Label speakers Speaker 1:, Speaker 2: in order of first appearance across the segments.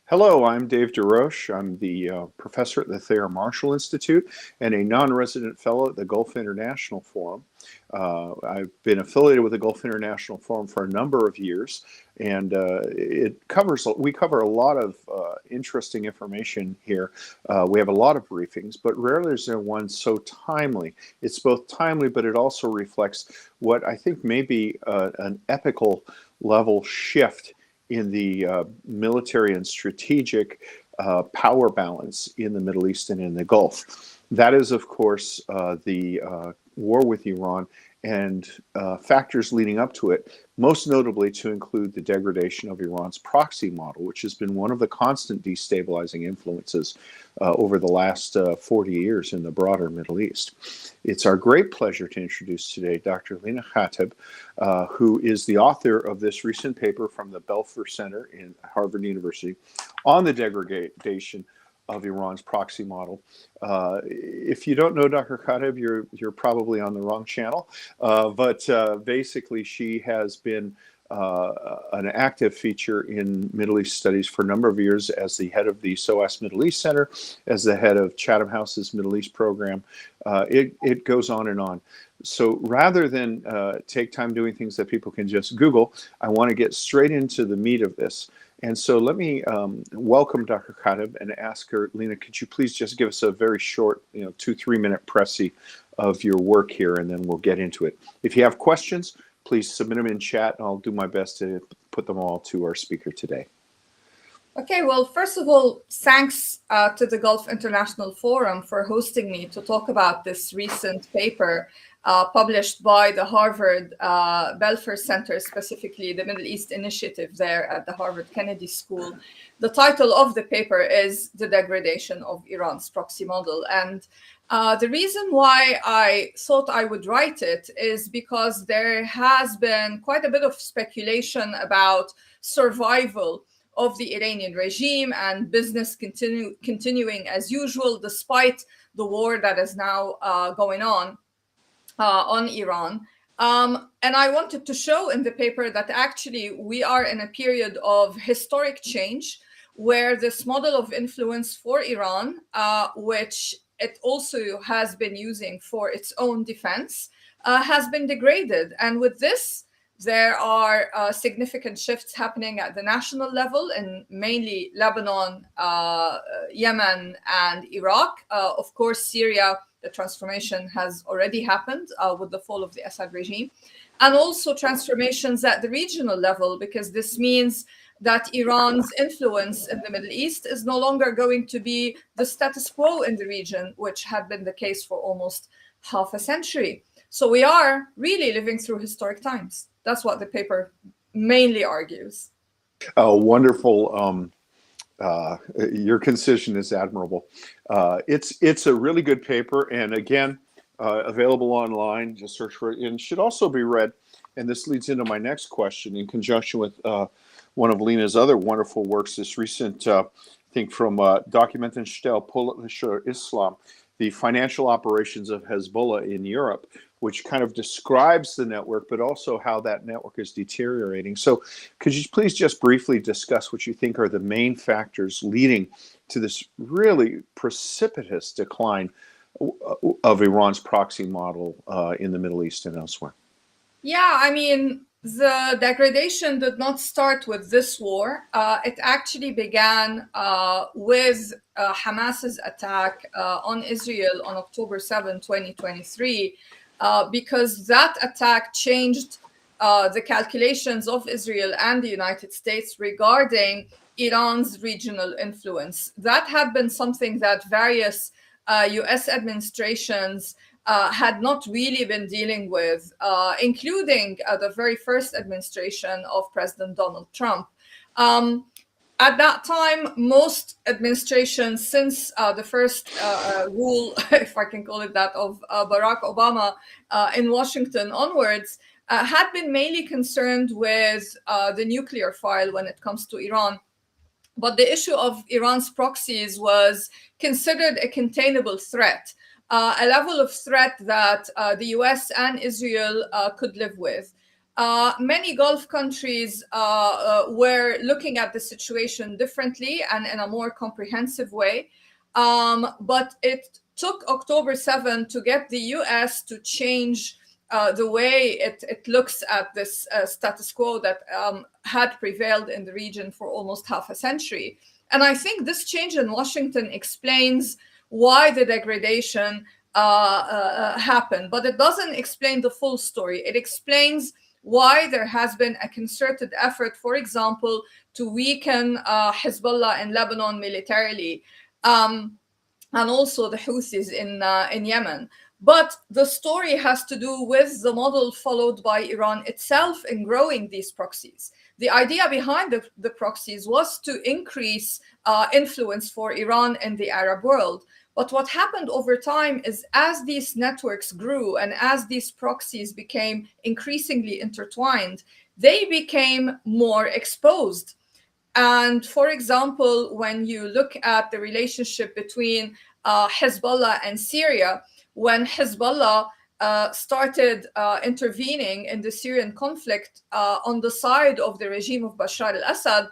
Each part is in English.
Speaker 1: Hello, I'm Dave DeRoche. I'm the professor at the Thayer Marshall Institute and a non-resident fellow at the Gulf International Forum. I've been affiliated with the Gulf International Forum for a number of years, and we cover a lot of interesting information here. We have a lot of briefings, but rarely is there one so timely. It's both timely, but it also reflects what I think may be an epical level shift in the military and strategic power balance in the Middle East and in the Gulf. That is, of course, the war with Iran and factors leading up to it, most notably to include the degradation of Iran's proxy model, which has been one of the constant destabilizing influences over the last 40 years in the broader Middle East. It's our great pleasure to introduce today Dr. Lina Khatib, who is the author of this recent paper from the Belfer Center in Harvard University on the degradation of Iran's proxy model. If you don't know Dr. Khatib, you're probably on the wrong channel. But basically, she has been an active feature in Middle East studies for a number of years as the head of the SOAS Middle East Center, as the head of Chatham House's Middle East program. It goes on and on. So rather than take time doing things that people can just Google, I want to get straight into the meat of this. And so let me welcome Dr. Khatib and ask her, Lina, could you please just give us a very short, 2-3 minute précis of your work here, and then we'll get into it. If you have questions, please submit them in chat, and I'll do my best to put them all to our speaker today.
Speaker 2: Okay, well, first of all, thanks to the Gulf International Forum for hosting me to talk about this recent paper published by the Harvard Belfer Center, specifically the Middle East Initiative there at the Harvard Kennedy School. The title of the paper is The Degradation of Iran's Proxy Model. And the reason why I thought I would write it is because there has been quite a bit of speculation about survival of the Iranian regime and business continuing as usual, despite the war that is now going on Iran. And I wanted to show in the paper that actually we are in a period of historic change where this model of influence for Iran, which it also has been using for its own defense, has been degraded. And with this, there are significant shifts happening at the national level in mainly Lebanon, Yemen, and Iraq. Of course, Syria, the transformation has already happened with the fall of the Assad regime. And also transformations at the regional level, because this means that Iran's influence in the Middle East is no longer going to be the status quo in the region, which had been the case for almost half a century. So we are really living through historic times. That's what the paper mainly argues.
Speaker 1: Oh, wonderful. Your concision is admirable. It's a really good paper, and again, available online. Just search for it, and should also be read. And this leads into my next question in conjunction with one of Lina's other wonderful works, this recent thing from Documentenstelle politischer Islam, the financial operations of Hezbollah in Europe, which kind of describes the network, but also how that network is deteriorating. So could you please just briefly discuss what you think are the main factors leading to this really precipitous decline of Iran's proxy model in the Middle East and elsewhere?
Speaker 2: Yeah, I mean, the degradation did not start with this war. It actually began with Hamas's attack on Israel on October 7, 2023, because that attack changed the calculations of Israel and the United States regarding Iran's regional influence. That had been something that various US administrations had not really been dealing with, including the very first administration of President Donald Trump. At that time, most administrations since the first rule, if I can call it that, of Barack Obama in Washington onwards, had been mainly concerned with the nuclear file when it comes to Iran. But the issue of Iran's proxies was considered a containable threat. A level of threat that the US and Israel could live with. many Gulf countries were looking at the situation differently and in a more comprehensive way. But it took October 7 to get the US to change the way it looks at this status quo that had prevailed in the region for almost half a century. And I think this change in Washington explains why the degradation happened, but it doesn't explain the full story. It explains why there has been a concerted effort, for example, to weaken Hezbollah in Lebanon militarily, and also the Houthis in Yemen. But the story has to do with the model followed by Iran itself in growing these proxies. The idea behind the proxies was to increase influence for Iran in the Arab world. But what happened over time is as these networks grew and as these proxies became increasingly intertwined, they became more exposed. And for example, when you look at the relationship between Hezbollah and Syria, when Hezbollah started intervening in the Syrian conflict on the side of the regime of Bashar al-Assad,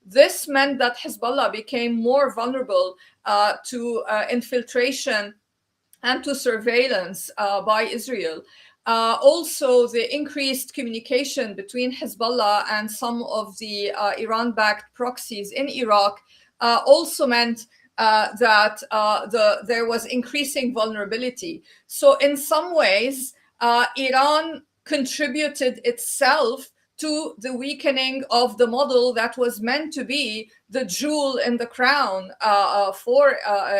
Speaker 2: this meant that Hezbollah became more vulnerable to infiltration and to surveillance by Israel. Also, the increased communication between Hezbollah and some of the Iran-backed proxies in Iraq also meant that there was increasing vulnerability. So in some ways, Iran contributed itself to the weakening of the model that was meant to be the jewel in the crown for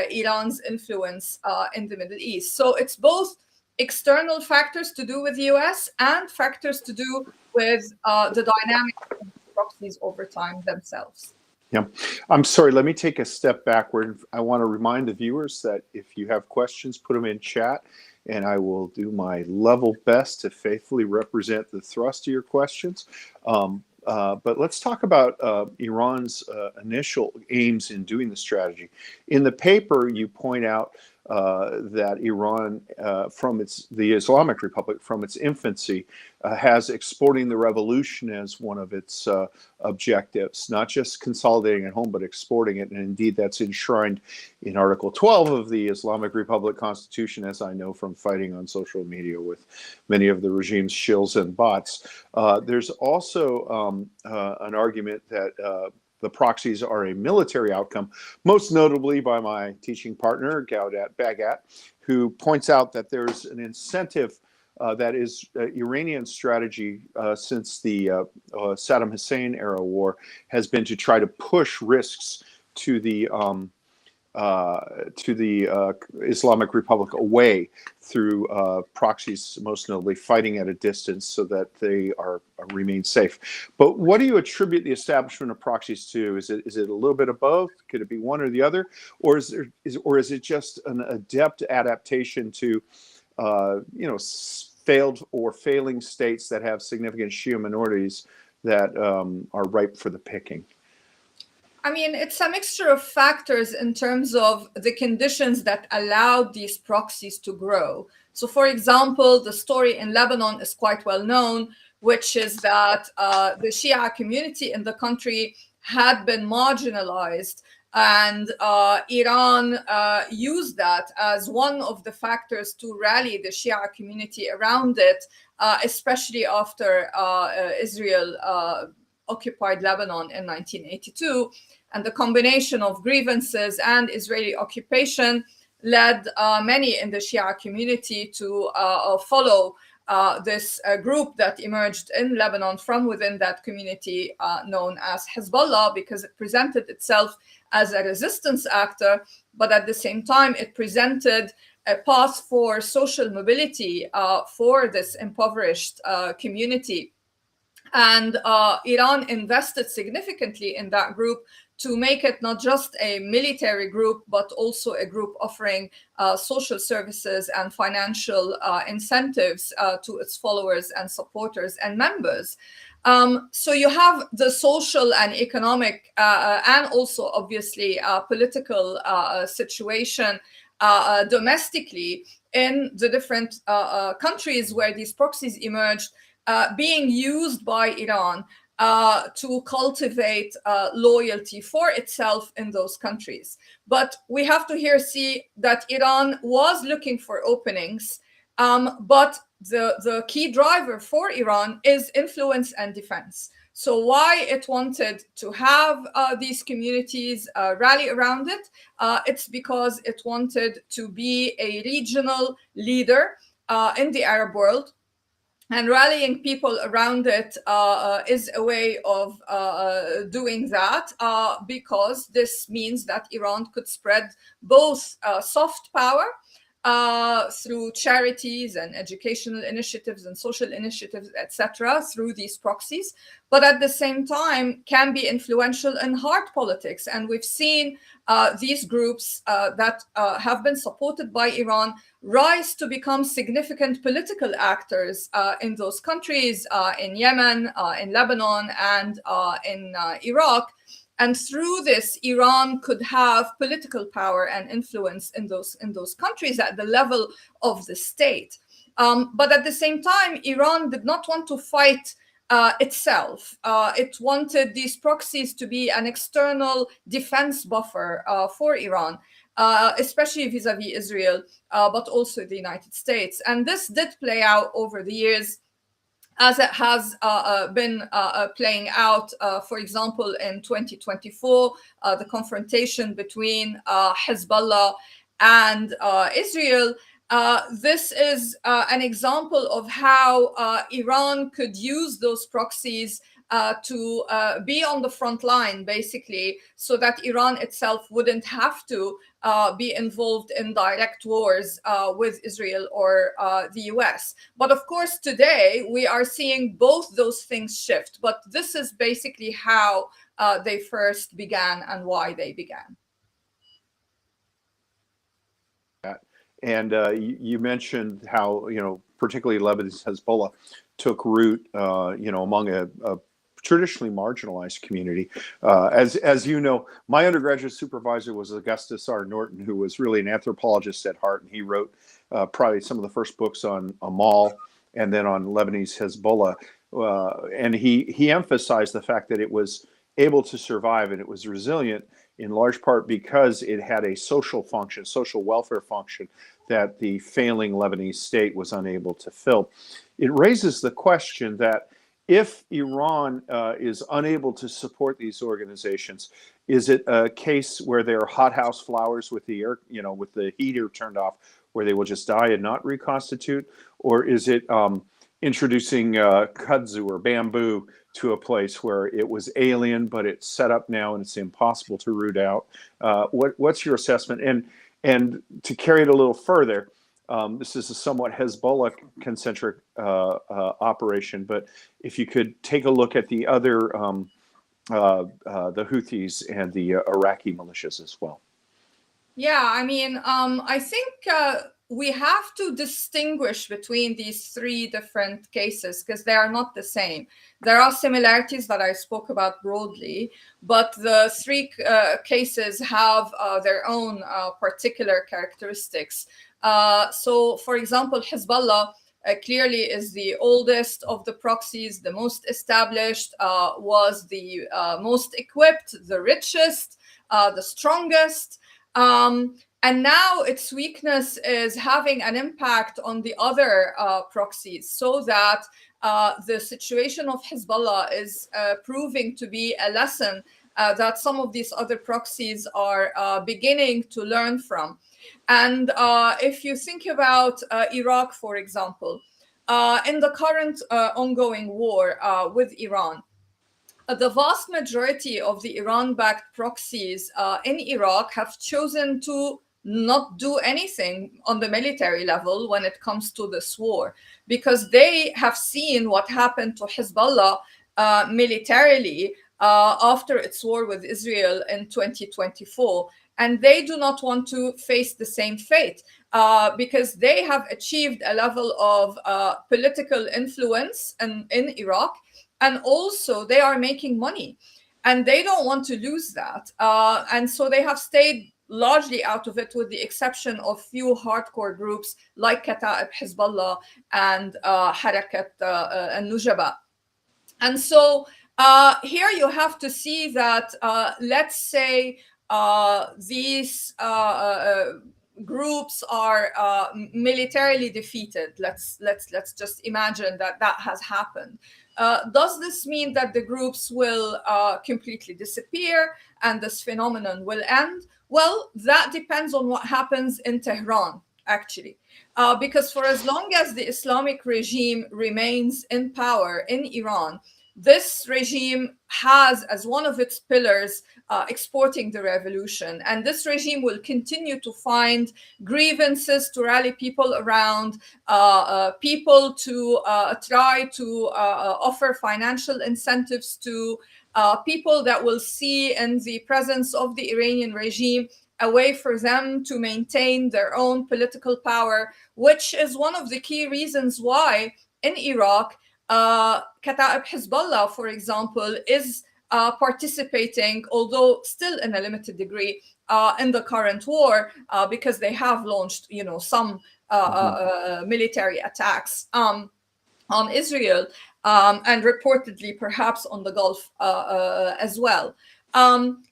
Speaker 2: Iran's influence in the Middle East. So it's both external factors to do with the US and factors to do with the dynamic of proxies over time themselves.
Speaker 1: Yeah, I'm sorry, let me take a step backward. I want to remind the viewers that if you have questions, put them in chat, and I will do my level best to faithfully represent the thrust of your questions. But let's talk about Iran's initial aims in doing the strategy. In the paper, you point out that Iran, from the Islamic Republic, from its infancy, has exporting the revolution as one of its objectives, not just consolidating at home, but exporting it. And indeed, that's enshrined in Article 12 of the Islamic Republic Constitution, as I know from fighting on social media with many of the regime's shills and bots. There's also an argument that the proxies are a military outcome, most notably by my teaching partner, Gaudat Bagat, who points out that there's an incentive that is Iranian strategy since the Saddam Hussein era war has been to try to push risks to the Islamic Republic away through proxies, most notably fighting at a distance so that they remain safe. But what do you attribute the establishment of proxies to? Is it a little bit of both? Could it be one or the other, or is it just an adept adaptation to failed or failing states that have significant Shia minorities that are ripe for the picking?
Speaker 2: I mean, it's a mixture of factors in terms of the conditions that allowed these proxies to grow. So, for example, the story in Lebanon is quite well known, which is that the Shia community in the country had been marginalized, and Iran used that as one of the factors to rally the Shia community around it, especially after Israel occupied Lebanon in 1982, and the combination of grievances and Israeli occupation led many in the Shia community to follow this group that emerged in Lebanon from within that community known as Hezbollah, because it presented itself as a resistance actor, but at the same time it presented a path for social mobility for this impoverished community. And Iran invested significantly in that group to make it not just a military group, but also a group offering social services and financial incentives to its followers and supporters and members. So you have the social and economic and also obviously political situation domestically in the different countries where these proxies emerged, being used by Iran to cultivate loyalty for itself in those countries. But we have to here see that Iran was looking for openings, but the key driver for Iran is influence and defense. So why it wanted to have these communities rally around it, it's because it wanted to be a regional leader in the Arab world. And rallying people around it is a way of doing that, because this means that Iran could spread both soft power through charities and educational initiatives and social initiatives, etc., through these proxies, but at the same time can be influential in hard politics. And we've seen these groups that have been supported by Iran rise to become significant political actors in those countries, in Yemen, in Lebanon, and in Iraq. And through this, Iran could have political power and influence in those countries at the level of the state. But at the same time, Iran did not want to fight itself. It wanted these proxies to be an external defense buffer for Iran, especially vis-a-vis Israel, but also the United States. And this did play out over the years, as it has been playing out, for example, in 2024, the confrontation between Hezbollah and Israel. This is an example of how Iran could use those proxies to be on the front line, basically, so that Iran itself wouldn't have to be involved in direct wars with Israel or the US. But of course, today we are seeing both those things shift. But this is basically how they first began and why they began.
Speaker 1: And you mentioned how, particularly Lebanon's Hezbollah took root, among a traditionally marginalized community. As you know, my undergraduate supervisor was Augustus R. Norton, who was really an anthropologist at heart, and he wrote probably some of the first books on Amal and then on Lebanese Hezbollah. And he emphasized the fact that it was able to survive and it was resilient in large part because it had a social function, social welfare function that the failing Lebanese state was unable to fill. It raises the question that if Iran is unable to support these organizations, is it a case where they're hothouse flowers with the air, with the heater turned off, where they will just die and not reconstitute, or is it introducing kudzu or bamboo to a place where it was alien, but it's set up now and it's impossible to root out? What's your assessment? And to carry it a little further, this is a somewhat Hezbollah-concentric operation, but if you could take a look at the other, the Houthis and the Iraqi militias as well.
Speaker 2: Yeah, I think we have to distinguish between these three different cases because they are not the same. There are similarities that I spoke about broadly, but the three cases have their own particular characteristics. So, for example, Hezbollah clearly is the oldest of the proxies, the most established, was the most equipped, the richest, the strongest. And now its weakness is having an impact on the other proxies, so that the situation of Hezbollah is proving to be a lesson that some of these other proxies are beginning to learn from. And if you think about Iraq, for example, in the current ongoing war with Iran, the vast majority of the Iran-backed proxies in Iraq have chosen to not do anything on the military level when it comes to this war, because they have seen what happened to Hezbollah militarily after its war with Israel in 2024. And they do not want to face the same fate because they have achieved a level of political influence in Iraq. And also they are making money and they don't want to lose that. And so they have stayed largely out of it, with the exception of few hardcore groups like Khatib, Hezbollah, and Harakat al-Nujaba. And so here you have to see that, let's say, these groups are militarily defeated. Let's just imagine that that has happened. Does this mean that the groups will completely disappear and this phenomenon will end? Well, that depends on what happens in Tehran, actually. Because for as long as the Islamic regime remains in power in Iran, this regime has as one of its pillars exporting the revolution. And this regime will continue to find grievances to rally people around, people to try to offer financial incentives to, people that will see in the presence of the Iranian regime a way for them to maintain their own political power, which is one of the key reasons why in Iraq, Khatib Hezbollah, for example, is participating, although still in a limited degree, in the current war, because they have launched, some military attacks on Israel, and reportedly perhaps on the Gulf as well.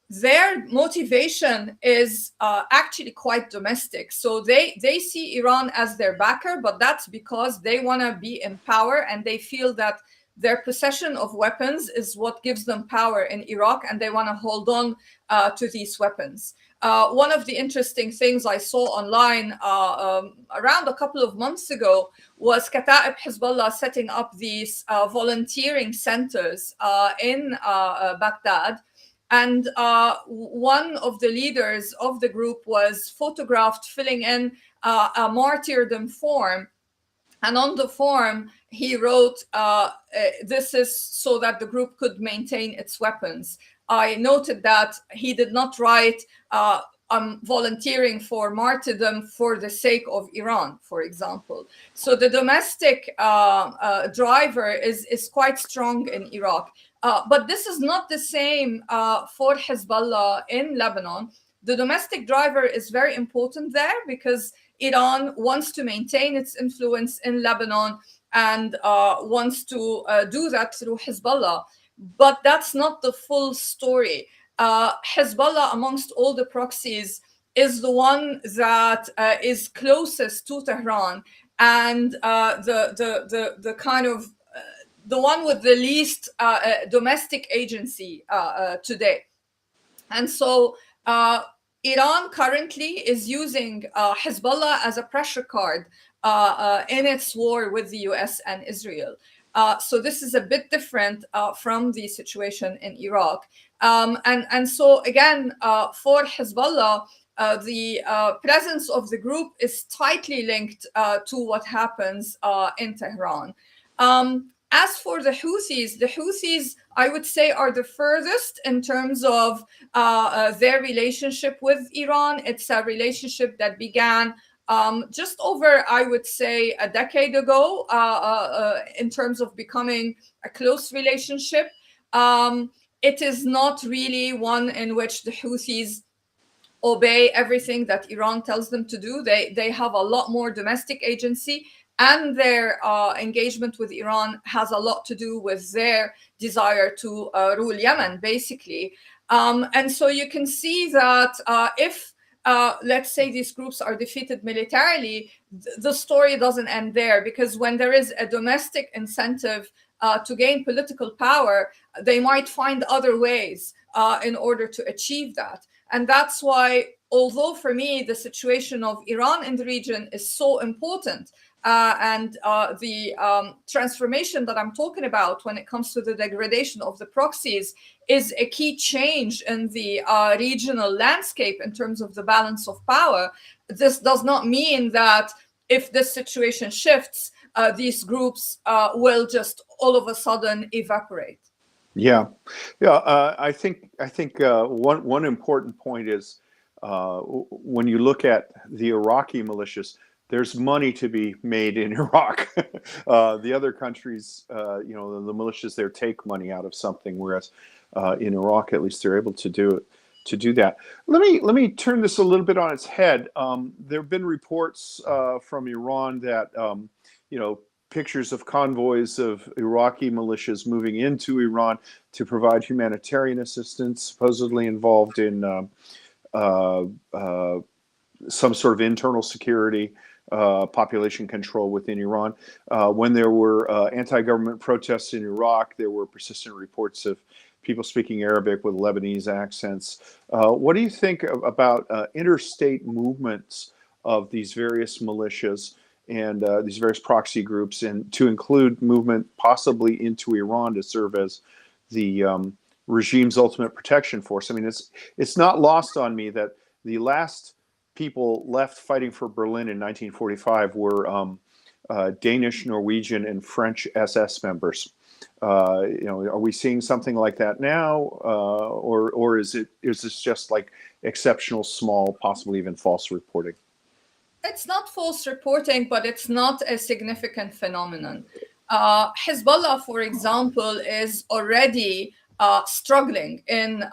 Speaker 2: Their motivation is actually quite domestic. So they see Iran as their backer, but that's because they want to be in power and they feel that their possession of weapons is what gives them power in Iraq, and they want to hold on to these weapons. One of the interesting things I saw online around a couple of months ago was Khatib Hezbollah setting up these volunteering centers in Baghdad. And one of the leaders of the group was photographed filling in a martyrdom form. And on the form, he wrote, this is so that the group could maintain its weapons. I noted that he did not write, I'm volunteering for martyrdom for the sake of Iran, for example. So the domestic driver is quite strong in Iraq. But this is not the same for Hezbollah in Lebanon. The domestic driver is very important there because Iran wants to maintain its influence in Lebanon and wants to do that through Hezbollah. But that's not the full story. Hezbollah, amongst all the proxies, is the one that is closest to Tehran, and the kind of the one with the least domestic agency today. And so Iran currently is using Hezbollah as a pressure card in its war with the US and Israel. So this is a bit different from the situation in Iraq. And so again, for Hezbollah, the presence of the group is tightly linked to what happens in Tehran. As for the Houthis, I would say, are the furthest in terms of their relationship with Iran. It's a relationship that began just over, I would say, a decade ago in terms of becoming a close relationship. It is not really one in which the Houthis obey everything that Iran tells them to do. They have a lot more domestic agency, and their engagement with Iran has a lot to do with their desire to rule Yemen, basically. And so you can see that if, let's say, these groups are defeated militarily, the story doesn't end there, because when there is a domestic incentive to gain political power, they might find other ways in order to achieve that. And that's why, although for me the situation of Iran in the region is so important, and the transformation that I'm talking about when it comes to the degradation of the proxies is a key change in the regional landscape in terms of the balance of power, this does not mean that if this situation shifts, these groups will just all of a sudden evaporate.
Speaker 1: Yeah. I think one important point is when you look at the Iraqi militias, there's money to be made in Iraq. The other countries, the militias there take money out of something, whereas in Iraq, at least, they're able to do do that. Let me turn this a little bit on its head. There have been reports from Iran that you know, pictures of convoys of Iraqi militias moving into Iran to provide humanitarian assistance, supposedly involved in some sort of internal security, population control within Iran. When there were anti-government protests in Iraq, there were persistent reports of people speaking Arabic with Lebanese accents. What do you think about interstate movements of these various militias and these various proxy groups, and to include movement possibly into Iran to serve as the regime's ultimate protection force? I mean, it's not lost on me that the last people left fighting for Berlin in 1945 were Danish, Norwegian, and French SS members. You know, are we seeing something like that now, or is this just like exceptional, small, possibly even false reporting?
Speaker 2: It's not false reporting, but it's not a significant phenomenon. Hezbollah, for example, is already struggling in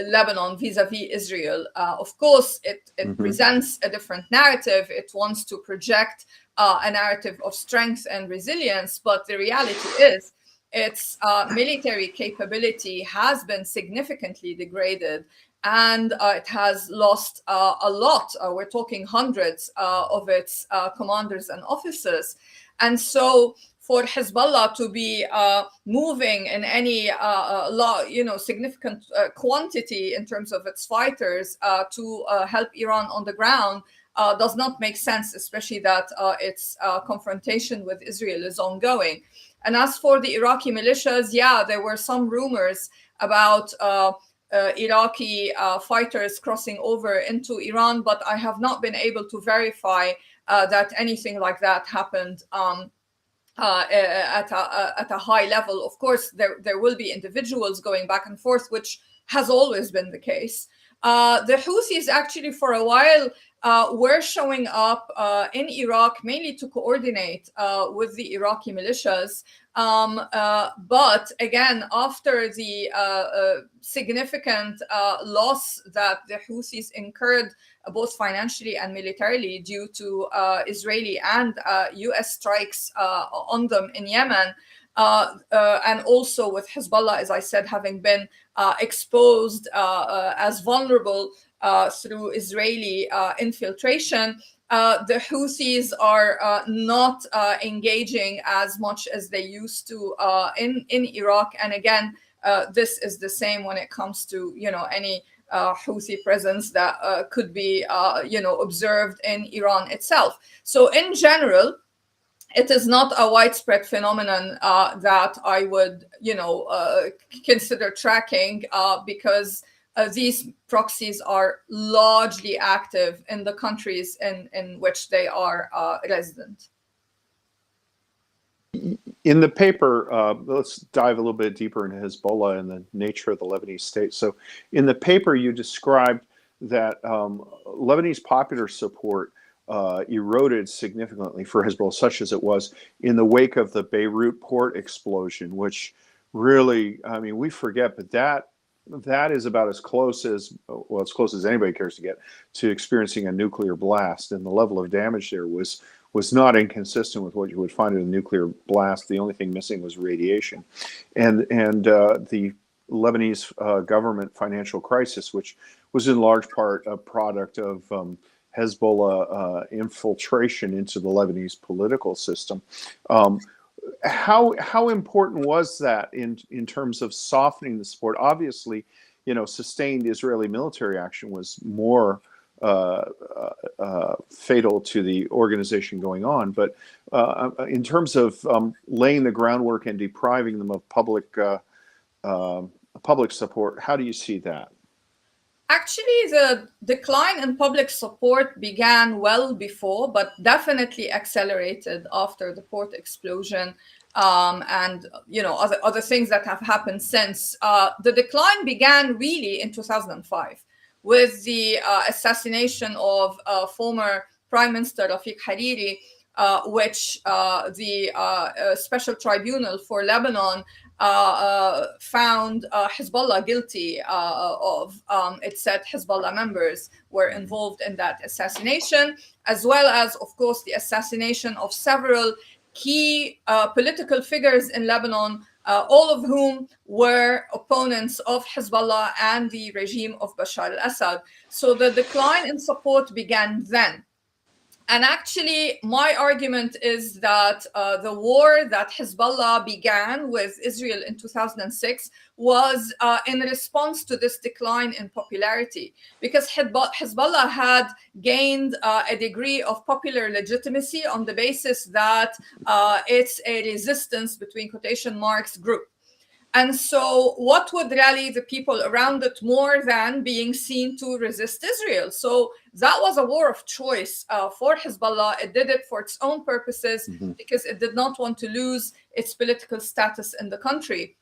Speaker 2: Lebanon vis-a-vis Israel. Of course, it presents a different narrative. It wants to project a narrative of strength and resilience, but the reality is its military capability has been significantly degraded, and it has lost a lot. We're talking hundreds of its commanders and officers. And so for Hezbollah to be moving in any significant quantity in terms of its fighters to help Iran on the ground does not make sense, especially that its confrontation with Israel is ongoing. And as for the Iraqi militias, yeah, there were some rumors about Iraqi fighters crossing over into Iran, but I have not been able to verify that anything like that happened at a high level. Of course, there will be individuals going back and forth, which has always been the case. The Houthis actually for a while were showing up in Iraq mainly to coordinate with the Iraqi militias. But again, after the significant loss that the Houthis incurred, both financially and militarily, due to Israeli and US strikes on them in Yemen, and also with Hezbollah, as I said, having been exposed as vulnerable through Israeli infiltration, the Houthis are not engaging as much as they used to in Iraq. And again, this is the same when it comes to any Houthi presence that could be observed in Iran itself. So in general, it is not a widespread phenomenon that I would consider tracking because these proxies are largely active in the countries in which they are resident.
Speaker 1: In the paper, let's dive a little bit deeper into Hezbollah and the nature of the Lebanese state. So in the paper, you described that Lebanese popular support eroded significantly for Hezbollah, such as it was in the wake of the Beirut port explosion, which really, I mean, we forget, but that is about as close as anybody cares to get to experiencing a nuclear blast, and the level of damage there was not inconsistent with what you would find in a nuclear blast. The only thing missing was radiation, and the Lebanese government financial crisis, which was in large part a product of Hezbollah infiltration into the Lebanese political system. How important was that in terms of softening the support? Obviously, sustained Israeli military action was more fatal to the organization going on. But in terms of laying the groundwork and depriving them of public support, how do you see that?
Speaker 2: Actually, the decline in public support began well before, but definitely accelerated after the port explosion and other things that have happened since. The decline began really in 2005 with the assassination of former Prime Minister Rafiq Hariri, which the Special Tribunal for Lebanon found Hezbollah guilty of. It said Hezbollah members were involved in that assassination, as well as, of course, the assassination of several key political figures in Lebanon, all of whom were opponents of Hezbollah and the regime of Bashar al-Assad. So the decline in support began then. And actually, my argument is that the war that Hezbollah began with Israel in 2006 was in response to this decline in popularity, because Hezbollah had gained a degree of popular legitimacy on the basis that it's a resistance, between quotation marks, group. And so what would rally the people around it more than being seen to resist Israel? So that was a war of choice for Hezbollah. It did it for its own purposes because it did not want to lose its political status in the country.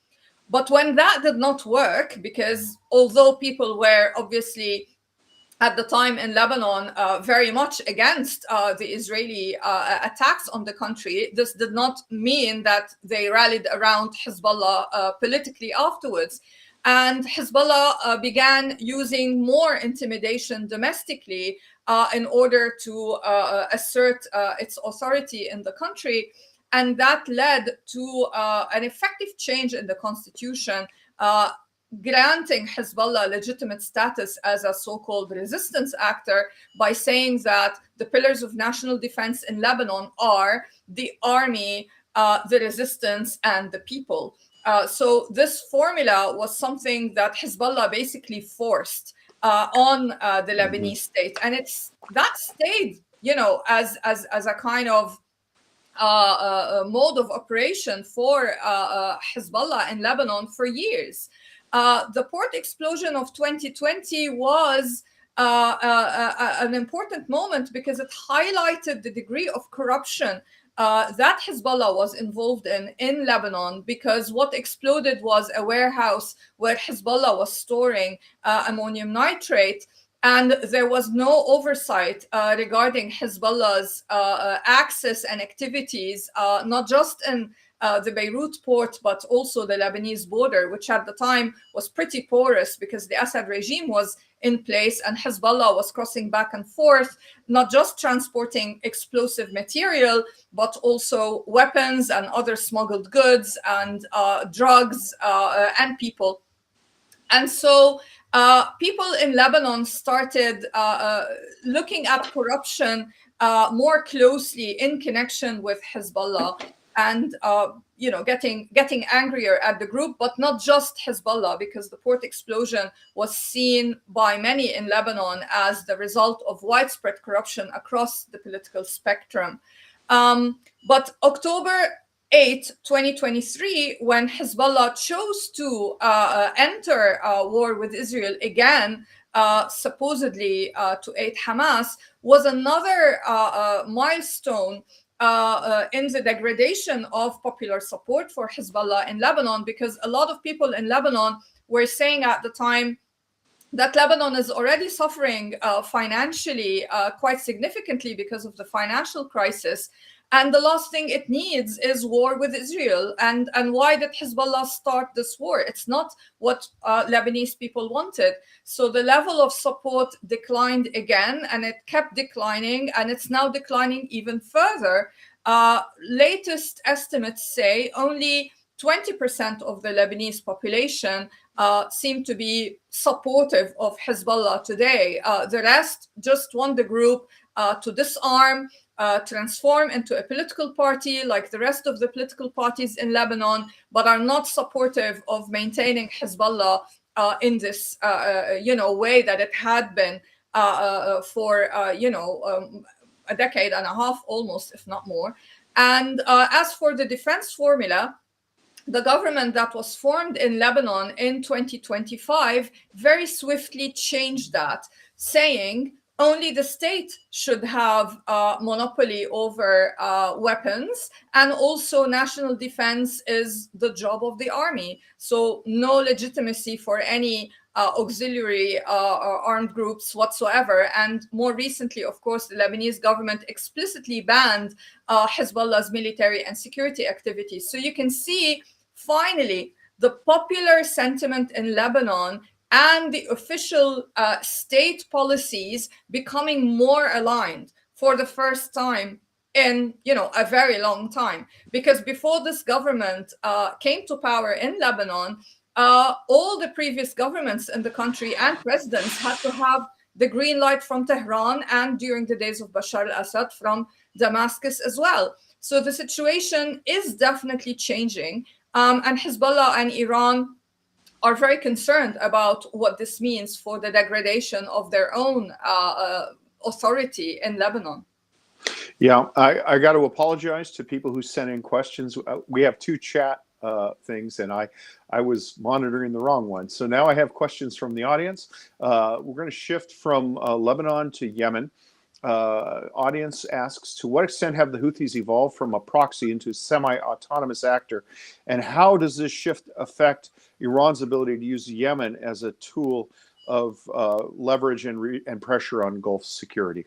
Speaker 2: But when that did not work, because although people were obviously at the time in Lebanon very much against the Israeli attacks on the country, this did not mean that they rallied around Hezbollah politically afterwards. And Hezbollah began using more intimidation domestically in order to assert its authority in the country. And that led to an effective change in the constitution, granting Hezbollah legitimate status as a so-called resistance actor by saying that the pillars of national defense in Lebanon are the army, the resistance, and the people. So this formula was something that Hezbollah basically forced on the Lebanese state, and that stayed, as a kind of mode of operation for Hezbollah in Lebanon for years. The port explosion of 2020 was an important moment because it highlighted the degree of corruption that Hezbollah was involved in Lebanon, because what exploded was a warehouse where Hezbollah was storing ammonium nitrate, and there was no oversight regarding Hezbollah's access and activities, not just in the Beirut port, but also the Lebanese border, which at the time was pretty porous because the Assad regime was in place and Hezbollah was crossing back and forth, not just transporting explosive material, but also weapons and other smuggled goods and drugs and people. And so people in Lebanon started looking at corruption more closely in connection with Hezbollah, and getting angrier at the group, but not just Hezbollah, because the port explosion was seen by many in Lebanon as the result of widespread corruption across the political spectrum. But October 8, 2023, when Hezbollah chose to enter war with Israel again, supposedly to aid Hamas, was another milestone in the degradation of popular support for Hezbollah in Lebanon, because a lot of people in Lebanon were saying at the time that Lebanon is already suffering financially quite significantly because of the financial crisis. And the last thing it needs is war with Israel. And why did Hezbollah start this war? It's not what Lebanese people wanted. So the level of support declined again, and it kept declining, and it's now declining even further. Latest estimates say only 20% of the Lebanese population seem to be supportive of Hezbollah today. The rest just want the group to disarm, transform into a political party like the rest of the political parties in Lebanon, but are not supportive of maintaining Hezbollah in this, way that it had been for, a decade and a half, almost, if not more. And as for the defense formula, the government that was formed in Lebanon in 2025 very swiftly changed that, saying only the state should have monopoly over weapons, and also national defense is the job of the army. So no legitimacy for any auxiliary armed groups whatsoever. And more recently, of course, the Lebanese government explicitly banned Hezbollah's military and security activities. So you can see finally, the popular sentiment in Lebanon and the official state policies becoming more aligned for the first time in a very long time. Because before this government came to power in Lebanon, all the previous governments in the country and presidents had to have the green light from Tehran, and during the days of Bashar al-Assad from Damascus as well. So the situation is definitely changing, and Hezbollah and Iran are very concerned about what this means for the degradation of their own authority in Lebanon.
Speaker 1: Yeah, I got to apologize to people who sent in questions. We have two chat things, and I was monitoring the wrong one. So now I have questions from the audience. We're going to shift from Lebanon to Yemen. Audience asks, to what extent have the Houthis evolved from a proxy into a semi-autonomous actor? And how does this shift affect Iran's ability to use Yemen as a tool of leverage and pressure on Gulf security?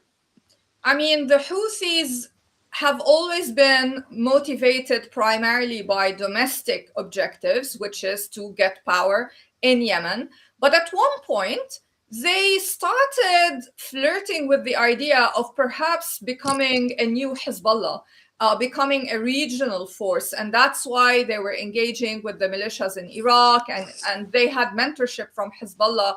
Speaker 2: I mean, the Houthis have always been motivated primarily by domestic objectives, which is to get power in Yemen. But at one point, they started flirting with the idea of perhaps becoming a new Hezbollah, becoming a regional force. And that's why they were engaging with the militias in Iraq, and they had mentorship from Hezbollah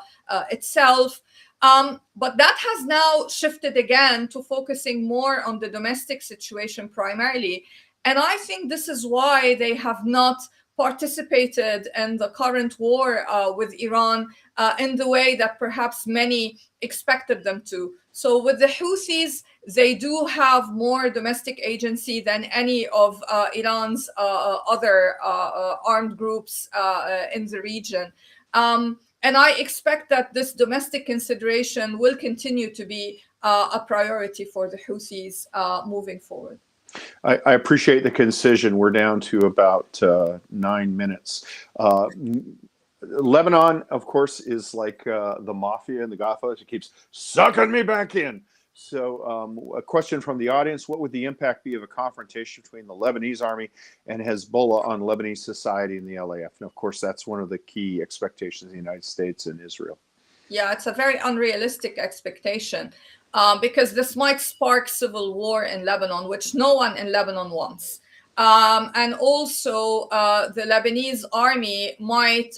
Speaker 2: itself. But that has now shifted again to focusing more on the domestic situation primarily. And I think this is why they have not participated in the current war with Iran in the way that perhaps many expected them to. So with the Houthis, they do have more domestic agency than any of Iran's other armed groups in the region. And I expect that this domestic consideration will continue to be a priority for the Houthis moving forward.
Speaker 1: I appreciate the concision. We're down to about 9 minutes. Lebanon, of course, is like the mafia and the Godfather. It keeps sucking me back in. So a question from the audience: what would the impact be of a confrontation between the Lebanese army and Hezbollah on Lebanese society and the LAF? And of course, that's one of the key expectations of the United States and Israel.
Speaker 2: Yeah, it's a very unrealistic expectation because this might spark civil war in Lebanon, which no one in Lebanon wants. And also, the Lebanese army might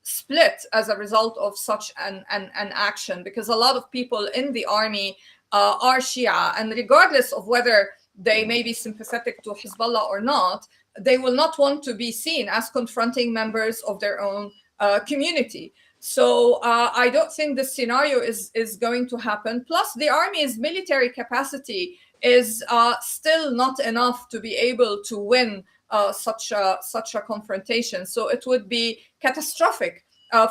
Speaker 2: split as a result of such an action, because a lot of people in the army are Shia, and regardless of whether they may be sympathetic to Hezbollah or not, they will not want to be seen as confronting members of their own community. So I don't think this scenario is going to happen. Plus, the army's military capacity is still not enough to be able to win such a confrontation. So it would be catastrophic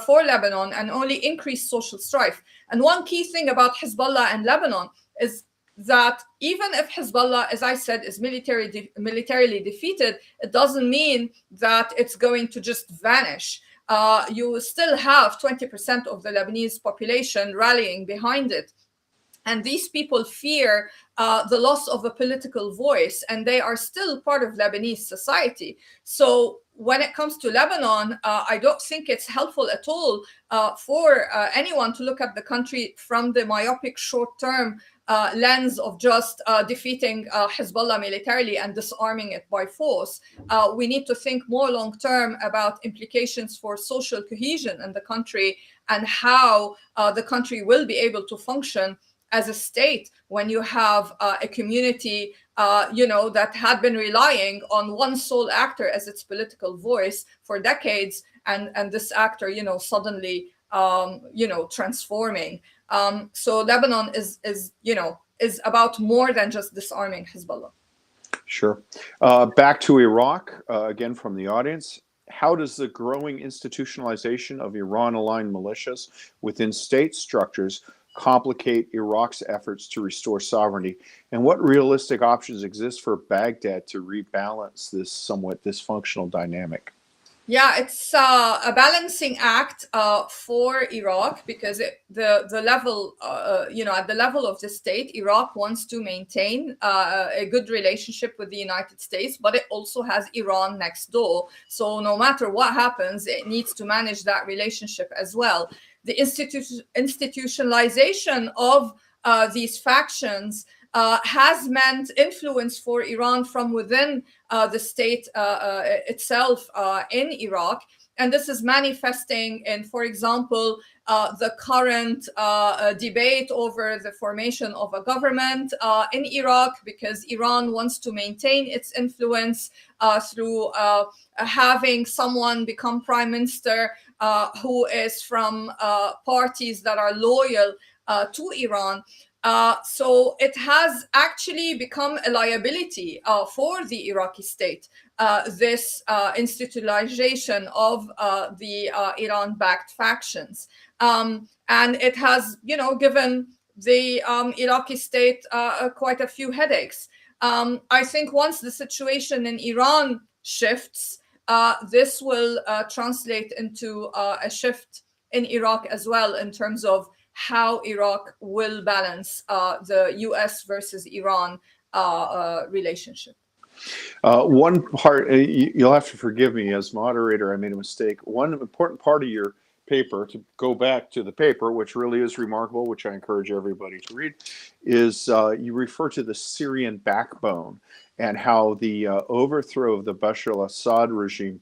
Speaker 2: for Lebanon and only increase social strife. And one key thing about Hezbollah and Lebanon is that even if Hezbollah, as I said, is militarily defeated, it doesn't mean that it's going to just vanish. You still have 20% of the Lebanese population rallying behind it. And these people fear the loss of a political voice, and they are still part of Lebanese society. So when it comes to Lebanon, I don't think it's helpful at all for anyone to look at the country from the myopic short-term lens of just defeating Hezbollah militarily and disarming it by force. We need to think more long-term about implications for social cohesion in the country and how the country will be able to function as a state when you have a community, that had been relying on one sole actor as its political voice for decades, and this actor, suddenly, transforming. So Lebanon is about more than just disarming Hezbollah.
Speaker 1: Sure. Back to Iraq, again from the audience. How does the growing institutionalization of Iran-aligned militias within state structures complicate Iraq's efforts to restore sovereignty? And what realistic options exist for Baghdad to rebalance this somewhat dysfunctional dynamic?
Speaker 2: Yeah, it's a balancing act for Iraq because the level, at the level of the state, Iraq wants to maintain a good relationship with the United States, but it also has Iran next door. So no matter what happens, it needs to manage that relationship as well. The institutionalization of these factions has meant influence for Iran from within the state itself in Iraq. And this is manifesting in, for example, the current debate over the formation of a government in Iraq, because Iran wants to maintain its influence through having someone become prime minister who is from parties that are loyal to Iran. So it has actually become a liability for the Iraqi state, this institutionalization of the Iran-backed factions. And it has, given the Iraqi state quite a few headaches. I think once the situation in Iran shifts, this will translate into a shift in Iraq as well, in terms of how Iraq will balance the US versus Iran relationship.
Speaker 1: One part, you'll have to forgive me as moderator, I made a mistake. One important part of your paper, to go back to the paper, which really is remarkable, which I encourage everybody to read, is you refer to the Syrian backbone and how the overthrow of the Bashar al-Assad regime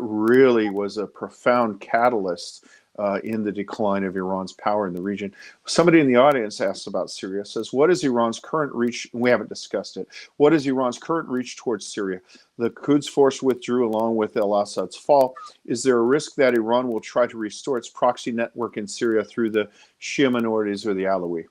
Speaker 1: really was a profound catalyst in the decline of Iran's power in the region. Somebody in the audience asks about Syria, says, what is Iran's current reach? We haven't discussed it. What is Iran's current reach towards Syria? The Quds force withdrew along with al-Assad's fall. Is there a risk that Iran will try to restore its proxy network in Syria through the Shia minorities or the Alawi?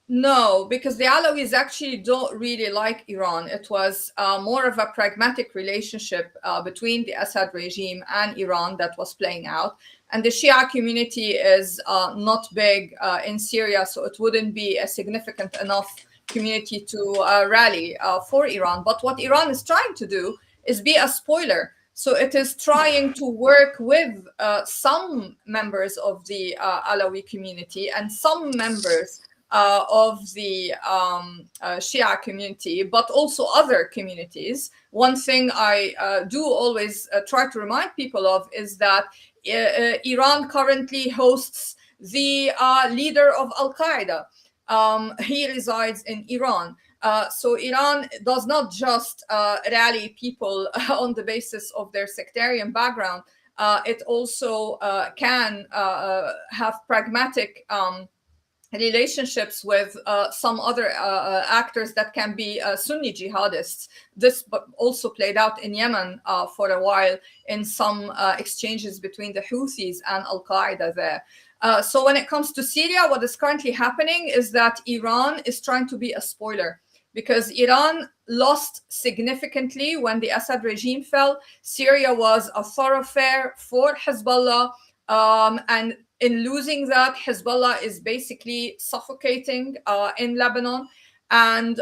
Speaker 2: No, because the Alawis actually don't really like Iran. It was more of a pragmatic relationship between the Assad regime and Iran that was playing out. And the Shia community is not big in Syria, so it wouldn't be a significant enough community to rally for Iran. But what Iran is trying to do is be a spoiler. So it is trying to work with some members of the Alawi community and some members of the Shia community, but also other communities. One thing I do always try to remind people of is that Iran currently hosts the leader of Al-Qaeda. He resides in Iran. So Iran does not just rally people on the basis of their sectarian background. It also can have pragmatic relationships with some other actors that can be Sunni jihadists. This also played out in Yemen for a while in some exchanges between the Houthis and Al-Qaeda there. So when it comes to Syria, what is currently happening is that Iran is trying to be a spoiler, because Iran lost significantly when the Assad regime fell. Syria was a thoroughfare for Hezbollah, and in losing that, Hezbollah is basically suffocating in Lebanon. And,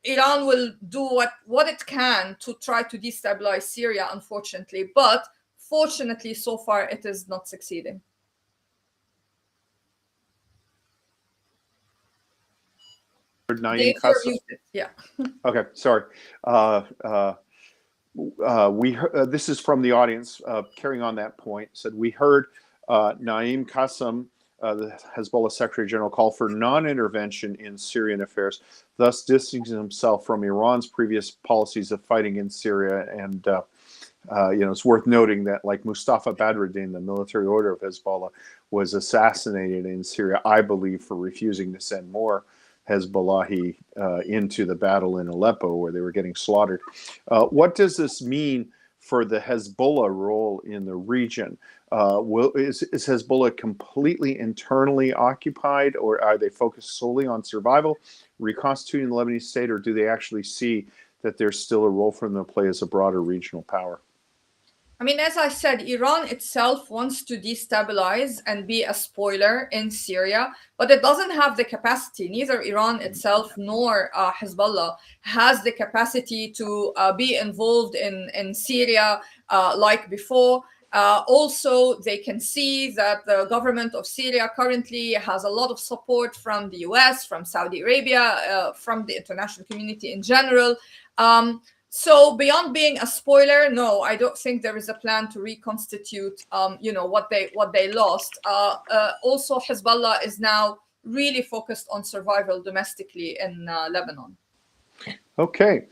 Speaker 2: Iran will do what it can to try to destabilize Syria, unfortunately. But fortunately, so far, it is not succeeding. Dave, you're muted. Yeah.
Speaker 1: Okay, sorry. This is from the audience, carrying on that point, said, we heard Naim Qassem, the Hezbollah Secretary General, call for non-intervention in Syrian affairs, thus distancing himself from Iran's previous policies of fighting in Syria. And, it's worth noting that, like Mustafa Badruddin, the military order of Hezbollah, was assassinated in Syria, I believe, for refusing to send more Hezbollah into the battle in Aleppo, where they were getting slaughtered. What does this mean for the Hezbollah role in the region? Is Hezbollah completely internally occupied, or are they focused solely on survival, reconstituting the Lebanese state, or do they actually see that there's still a role for them to play as a broader regional power?
Speaker 2: I mean, as I said, Iran itself wants to destabilize and be a spoiler in Syria, but it doesn't have the capacity. Neither Iran itself nor Hezbollah has the capacity to be involved in Syria like before. Also, they can see that the government of Syria currently has a lot of support from the US, from Saudi Arabia, from the international community in general. So beyond being a spoiler, no, I don't think there is a plan to reconstitute, what they lost. Also, Hezbollah is now really focused on survival domestically in Lebanon.
Speaker 1: Okay.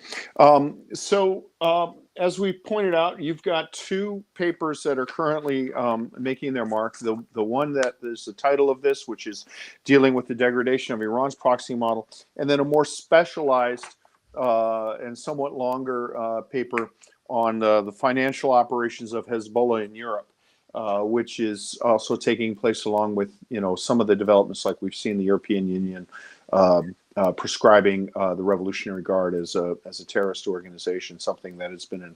Speaker 1: As we pointed out, you've got two papers that are currently making their mark. The one that is the title of this, which is dealing with the degradation of Iran's proxy model, and then a more specialized and somewhat longer paper on the financial operations of Hezbollah in Europe, which is also taking place along with some of the developments like we've seen the European Union prescribing the Revolutionary Guard as a terrorist organization, something that has been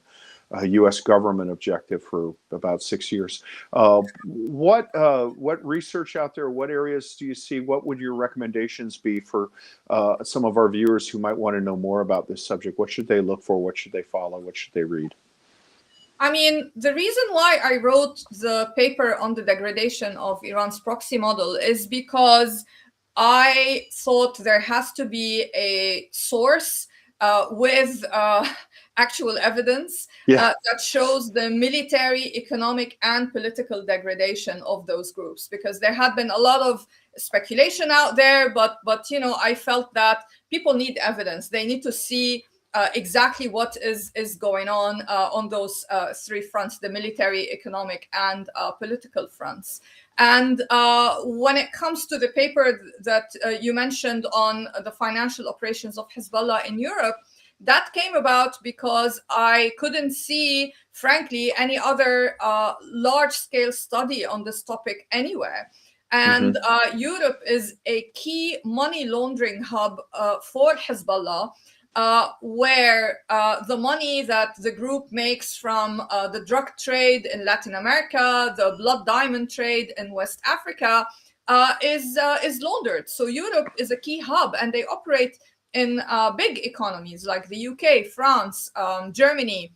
Speaker 1: a U.S. government objective for about 6 years. What research out there? What areas do you see? What would your recommendations be for some of our viewers who might want to know more about this subject? What should they look for? What should they follow? What should they read?
Speaker 2: I mean, the reason why I wrote the paper on the degradation of Iran's proxy model is because I thought there has to be a source with actual evidence that shows the military, economic, and political degradation of those groups. Because there had been a lot of speculation out there, but I felt that people need evidence. They need to see exactly what is going on those three fronts: the military, economic, and political fronts. And when it comes to the paper that you mentioned on the financial operations of Hezbollah in Europe, that came about because I couldn't see, frankly, any other large-scale study on this topic anywhere. And Europe is a key money laundering hub for Hezbollah, where the money that the group makes from the drug trade in Latin America, the blood diamond trade in West Africa, is laundered. So Europe is a key hub, and they operate in big economies like the UK, France, Germany,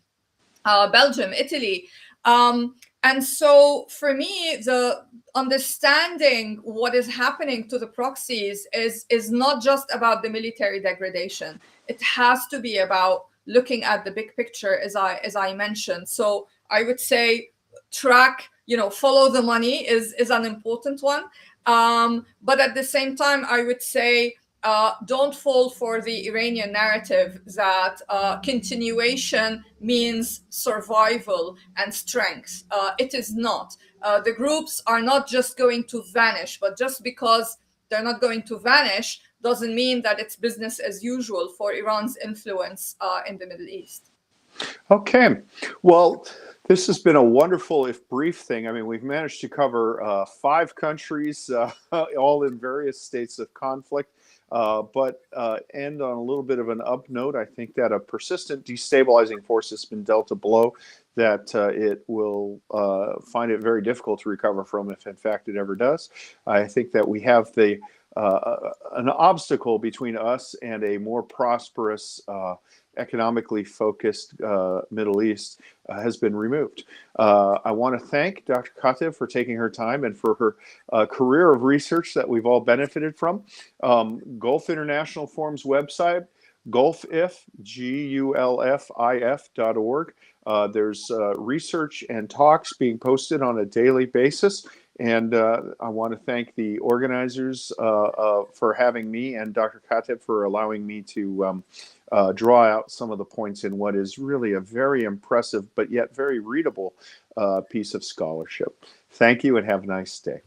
Speaker 2: Belgium, Italy. And so for me, the understanding what is happening to the proxies is not just about the military degradation. It has to be about looking at the big picture, as I mentioned. So I would say track, follow the money is an important one. But at the same time, I would say don't fall for the Iranian narrative that continuation means survival and strength. It is not. The groups are not just going to vanish, but just because they're not going to vanish doesn't mean that it's business as usual for Iran's influence in the Middle East.
Speaker 1: Okay. Well, this has been a wonderful, if brief thing. I mean, we've managed to cover 5 countries, all in various states of conflict. But end on a little bit of an up note. I think that a persistent destabilizing force has been dealt a blow that it will find it very difficult to recover from, if in fact it ever does. I think that we have an obstacle between us and a more prosperous, economically focused Middle East has been removed. I want to thank Dr. Khatib for taking her time and for her career of research that we've all benefited from. Gulf International Forum's website, gulfif, gulfif.org. There's research and talks being posted on a daily basis. And I want to thank the organizers for having me and Dr. Khatib for allowing me to draw out some of the points in what is really a very impressive but yet very readable piece of scholarship. Thank you and have a nice day.